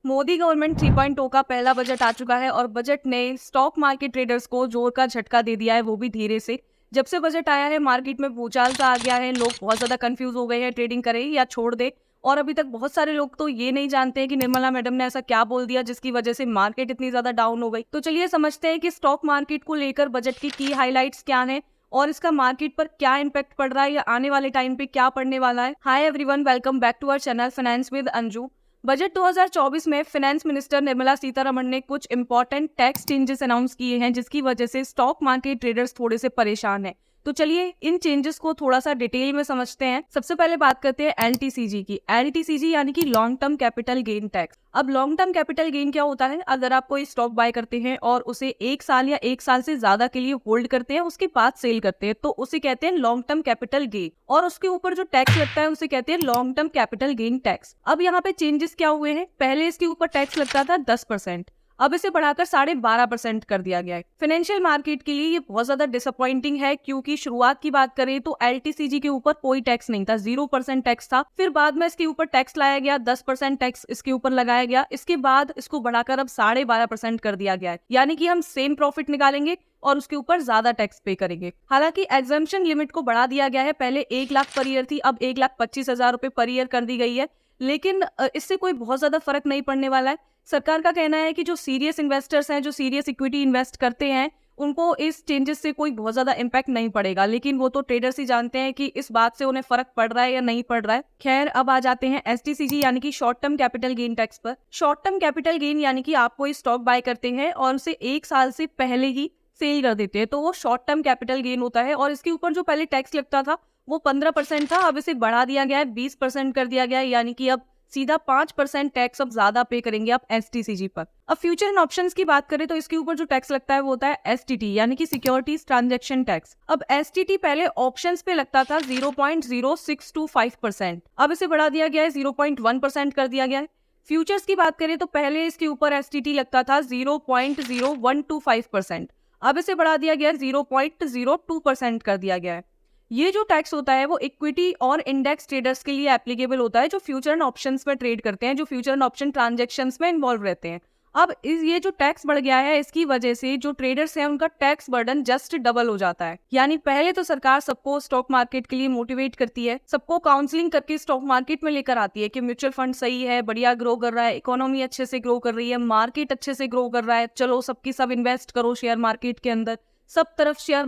Modi government 3.0 का पहला budget आ चुका है और बजट ने स्टॉक मार्केट ट्रेडर्स को जोर का झटका दे दिया है, वो भी धीरे से। जब से बजट आया है मार्केट में भूचाल सा आ गया है, लोग बहुत ज्यादा कंफ्यूज हो गए हैं, ट्रेडिंग करें या छोड़ दे। और अभी तक बहुत सारे लोग तो ये नहीं जानते हैं कि निर्मला मैडम ने ऐसा क्या बोल दिया जिसकी वजह से मार्केट इतनी ज्यादा डाउन हो गई। तो चलिए समझते हैं कि स्टॉक मार्केट को लेकर बजट की हाईलाइट्स क्या है और इसका मार्केट पर क्या इम्पैक्ट पड़ रहा है या आने वाले टाइम पे क्या पड़ने वाला है। Hi everyone, welcome back to our channel finance with Anju. Budget 2024 में फाइनेंस मिनिस्टर निर्मला सीतारमण ने कुछ इंपॉर्टेंट टैक्स चेंजेस अनाउंस किए हैं जिसकी वजह से स्टॉक मार्केट ट्रेडर्स थोड़े से परेशान हैं। तो चलिए इन चेंजेस को थोड़ा सा डिटेल में समझते हैं। सबसे पहले बात करते हैं एलटीसीजी की। एलटीसीजी यानी कि long term capital gain tax. अब लॉन्ग टर्म कैपिटल गेन क्या होता है? अगर आप कोई स्टॉक बाय करते हैं और उसे 1 साल या 1 साल से ज्यादा के लिए होल्ड करते हैं, उसके बाद सेल करते हैं, तो उसे कहते हैं लॉन्ग टर्म कैपिटल गेन। और उसके ऊपर जो टैक्स लगता है उसे कहते हैं long term capital gain tax. अब यहाँ पे चेंजेस क्या हुए हैं? पहले इसके ऊपर टैक्स लगता था 10%, अब इसे बढ़ाकर 12.5% कर दिया गया है। फाइनेंशियल मार्केट के लिए ये बहुत ज्यादा डिसअपॉइंटिंग है, क्योंकि शुरुआत की बात करें तो एलटीसीजी के ऊपर कोई टैक्स नहीं था, 0% टैक्स था। फिर बाद में इसके ऊपर टैक्स लाया गया, 10% टैक्स इसके ऊपर लगाया गया। इसके बाद इसको बढ़ाकर अब 12.5% कर दिया गया है, यानी कि हम सेम प्रॉफिट निकालेंगे और उसके ऊपर ज्यादा टैक्स पे करेंगे। हालांकि एग्जम्पशन लिमिट को बढ़ा दिया गया है, पहले 1 लाख पर ईयर थी, अब 1,25,000 रुपए पर ईयर कर दी गई है। लेकिन इससे कोई बहुत ज्यादा फर्क नहीं पड़ने वाला है। सरकार का कहना है कि जो सीरियस इन्वेस्टर्स हैं, जो सीरियस इक्विटी इन्वेस्ट करते हैं, उनको इस चेंजेस से कोई बहुत ज्यादा इम्पैक्ट नहीं पड़ेगा। लेकिन वो तो ट्रेडर्स ही जानते हैं कि इस बात से उन्हें फर्क पड़ रहा है या नहीं पड़ रहा है। खैर, अब आ जाते हैं एसटीसीजी यानी कि short term capital gain tax पर। शॉर्ट टर्म कैपिटल गेन यानी कि आप कोई स्टॉक बाय करते हैं और उसे 1 साल से पहले ही सेल कर देते हैं, तो वो शॉर्ट टर्म कैपिटल गेन होता है। और इसके ऊपर जो पहले टैक्स लगता था वो 15% था, अब इसे बढ़ा दिया गया है, 20% कर दिया गया है, यानी कि अब सीधा 5% टैक्स अब ज्यादा पे करेंगे आप एसटीसीजी पर। अब फ्यूचर एंड ऑप्शंस की बात करें तो इसके ऊपर जो टैक्स लगता है वो होता है एसटीटी यानी कि सिक्योरिटीज ट्रांजैक्शन टैक्स। अब एसटीटी पहले ऑप्शंस पे लगता था 0.0625%, अब इसे बढ़ा दिया गया है, 0.1% कर दिया गया है। फ्यूचर्स की बात करें तो पहले इसके ऊपर एसटीटी लगता था 0.0125%, अब इसे बढ़ा दिया गया है, 0.02% कर दिया गया है। ये जो टैक्स होता है वो इक्विटी और इंडेक्स ट्रेडर्स के लिए एप्लीकेबल होता है, जो फ्यूचर एंड ऑप्शंस में ट्रेड करते हैं, जो फ्यूचर एंड ऑप्शन ट्रांजैक्शंस में इन्वॉल्व रहते हैं। अब ये जो टैक्स बढ़ गया है, इसकी वजह से जो ट्रेडर्स हैं उनका टैक्स बर्डन जस्ट डबल हो जाता है। यानी पहले तो सरकार सबको स्टॉक मार्केट के लिए मोटिवेट करती है, सबको काउंसलिंग करके स्टॉक मार्केट में लेकर आती है कि म्यूचुअल फंड सही है, बढ़िया ग्रो कर रहा है, इकोनॉमी अच्छे से ग्रो कर रही है, मार्केट अच्छे से ग्रो कर रहा है, चलो सबकी सब इन्वेस्ट करो शेयर मार्केट के अंदर। सब तरफ शेयर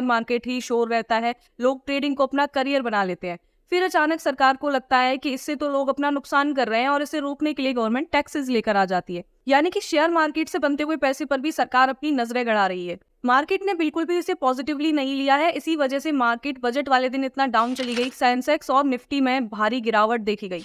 मार्केट ही शोर रहता है, लोग ट्रेडिंग को अपना करियर बना लेते हैं। फिर अचानक सरकार को लगता है कि इससे तो लोग अपना नुकसान कर रहे हैं और इसे रोकने के लिए गवर्नमेंट टैक्सेस लेकर आ जाती है। यानी कि शेयर मार्केट से बनते हुए पैसे पर भी सरकार अपनी नजरें गड़ा रही है। मार्केट ने बिल्कुल भी इसे पॉजिटिवली नहीं लिया है, इसी वजह से मार्केट बजट वाले दिन इतना डाउन चली गई, सेंसेक्स और निफ्टी में भारी गिरावट देखी गई।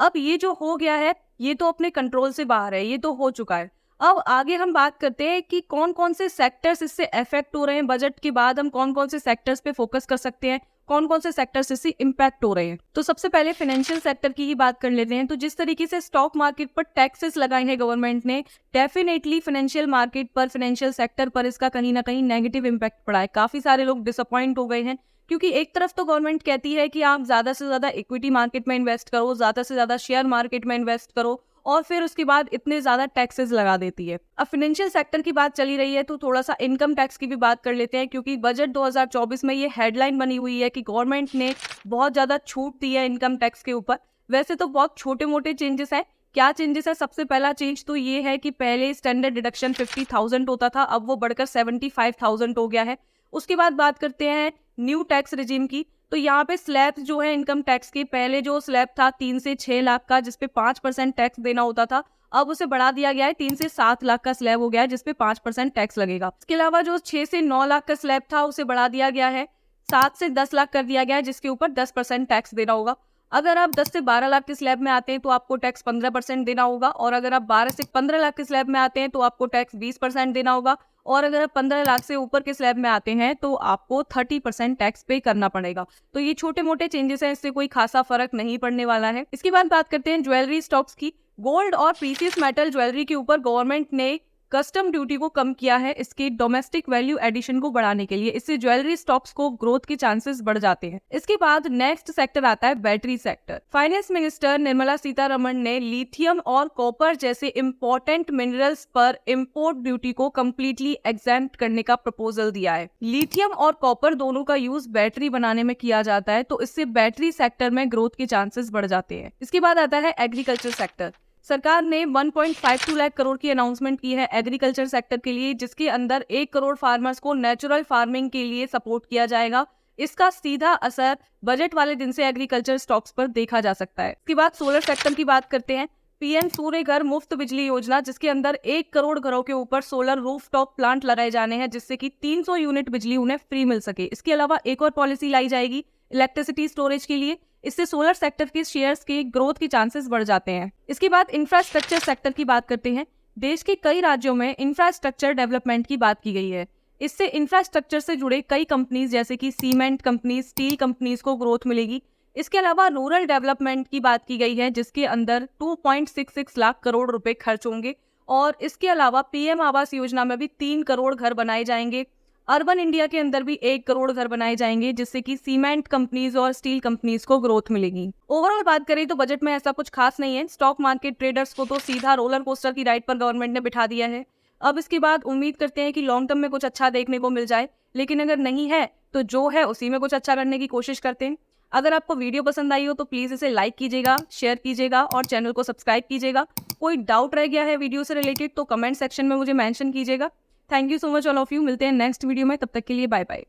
अब ये जो हो गया है ये तो अपने कंट्रोल से बाहर है, ये तो हो चुका है। अब आगे हम बात करते हैं कि कौन कौन से सेक्टर्स इससे अफेक्ट हो रहे हैं। बजट के बाद हम कौन कौन से सेक्टर्स पे फोकस कर सकते हैं, कौन कौन से सेक्टर्स इससे इम्पैक्ट हो रहे हैं। तो सबसे पहले फाइनेंशियल सेक्टर की ही बात कर लेते हैं। तो जिस तरीके से स्टॉक मार्केट पर टैक्सेस लगाए हैं गवर्नमेंट ने, डेफिनेटली फाइनेंशियल मार्केट पर, फाइनेंशियल सेक्टर पर इसका कहीं ना कहीं नेगेटिव इम्पैक्ट पड़ा है। काफी सारे लोग डिसअपॉइंट हो गए हैं, क्योंकि एक तरफ तो गवर्नमेंट कहती है कि आप ज्यादा से ज्यादा इक्विटी मार्केट में इन्वेस्ट करो, ज्यादा से ज्यादा शेयर मार्केट में इन्वेस्ट करो, और फिर उसके बाद इतने ज्यादा टैक्सेस लगा देती है। अब फाइनेंशियल सेक्टर की बात चली रही है तो थोड़ा सा इनकम टैक्स की भी बात कर लेते हैं, क्योंकि बजट 2024 में ये हेडलाइन बनी हुई है कि गवर्नमेंट ने बहुत ज्यादा छूट दी है इनकम टैक्स के ऊपर। वैसे तो बहुत छोटे मोटे चेंजेस हैं। क्या चेंजेस है? सबसे पहला चेंज तो ये है कि पहले स्टैंडर्ड डिडक्शन 50,000 होता था, अब वो बढ़कर 75,000 हो गया है। उसके बाद बात करते हैं न्यू टैक्स रिजीम की। तो यहाँ पे स्लैब जो है इनकम टैक्स की, पहले जो स्लैब था 3 से 6 लाख का जिसपे 5% टैक्स देना होता था, अब उसे बढ़ा दिया गया है, 3 से 7 लाख का स्लैब हो गया है जिसपे 5% टैक्स लगेगा। इसके अलावा जो 6 से 9 लाख का स्लैब था उसे बढ़ा दिया गया है, 7 से 10 लाख कर दिया गया है जिसके ऊपर 10% टैक्स देना होगा। अगर आप 10 से 12 लाख के स्लैब में आते हैं तो आपको टैक्स 15% देना होगा, और अगर आप 12 से 15 लाख के स्लैब में आते हैं तो आपको टैक्स 20% देना होगा, और अगर आप 15 लाख से ऊपर के स्लैब में आते हैं तो आपको 30% टैक्स पे करना पड़ेगा। तो ये छोटे मोटे चेंजेस हैं, इससे कोई खासा फर्क नहीं पड़ने वाला है। इसके बाद बात करते हैं ज्वेलरी स्टॉक्स की। गोल्ड और प्रीसियस मेटल ज्वेलरी के ऊपर गवर्नमेंट ने कस्टम ड्यूटी को कम किया है इसके डोमेस्टिक वैल्यू एडिशन को बढ़ाने के लिए। इससे ज्वेलरी स्टॉक्स को ग्रोथ के चांसेस बढ़ जाते हैं। इसके बाद नेक्स्ट सेक्टर आता है battery sector. Finance minister Nirmala Sitharaman ने लिथियम और कॉपर जैसे इंपॉर्टेंट मिनरल्स पर इंपोर्ट ड्यूटी को कम्प्लीटली एग्जेम्प्ट करने का प्रपोजल दिया है। लिथियम और कॉपर दोनों का यूज बैटरी बनाने में किया जाता है, तो इससे बैटरी सेक्टर में ग्रोथ के चांसेस बढ़ जाते हैं। इसके बाद आता है एग्रीकल्चर सेक्टर। सरकार ने 1.52 लाख करोड़ की अनाउंसमेंट की है एग्रीकल्चर सेक्टर के लिए, जिसके अंदर 1 करोड़ फार्मर्स को नेचुरल फार्मिंग के लिए सपोर्ट किया जाएगा। इसका सीधा असर बजट वाले दिन से एग्रीकल्चर स्टॉक्स पर देखा जा सकता है। इसके बाद सोलर सेक्टर की बात करते हैं। पीएम सूर्य घर मुफ्त बिजली योजना, जिसके अंदर 1 करोड़ घरों के ऊपर सोलर रूफटॉप प्लांट लगाए जाने हैं, जिससे कि 300 यूनिट बिजली उन्हें फ्री मिल सके। इसके अलावा एक और पॉलिसी लाई जाएगी इलेक्ट्रिसिटी स्टोरेज के लिए। इससे सोलर सेक्टर के शेयर्स के ग्रोथ के चांसेस बढ़ जाते हैं। इसके बाद इंफ्रास्ट्रक्चर सेक्टर की बात करते हैं। देश के कई राज्यों में इंफ्रास्ट्रक्चर डेवलपमेंट की बात की गई है। इससे इंफ्रास्ट्रक्चर से जुड़े कई कंपनीज जैसे कि सीमेंट कंपनीज, स्टील कंपनीज को ग्रोथ मिलेगी। इसके अलावा रूरल डेवलपमेंट की बात की गई है, जिसके अंदर 2.66 लाख करोड़ रुपए खर्च होंगे। और इसके अलावा पीएम आवास योजना में भी 3 करोड़ घर बनाए जाएंगे। अर्बन इंडिया के अंदर भी 1 करोड़ घर बनाए जाएंगे, जिससे कि सीमेंट कंपनीज और स्टील कंपनीज को ग्रोथ मिलेगी। ओवरऑल बात करें तो बजट में ऐसा कुछ खास नहीं है। स्टॉक मार्केट ट्रेडर्स को तो सीधा रोलर कोस्टर की राइड पर गवर्नमेंट ने बिठा दिया है। अब इसके बाद उम्मीद करते हैं कि लॉन्ग टर्म में कुछ अच्छा देखने को मिल जाए, लेकिन अगर नहीं है तो जो है उसी में कुछ अच्छा करने की कोशिश करते हैं। अगर आपको वीडियो पसंद आई हो तो प्लीज इसे लाइक कीजिएगा, शेयर कीजिएगा और चैनल को सब्सक्राइब कीजिएगा। कोई डाउट रह गया है वीडियो से रिलेटेड तो कमेंट सेक्शन में मुझे मेंशन कीजिएगा। Thank you so much all of you. मिलते हैं नेक्स्ट वीडियो में, तब तक के लिए बाय बाय।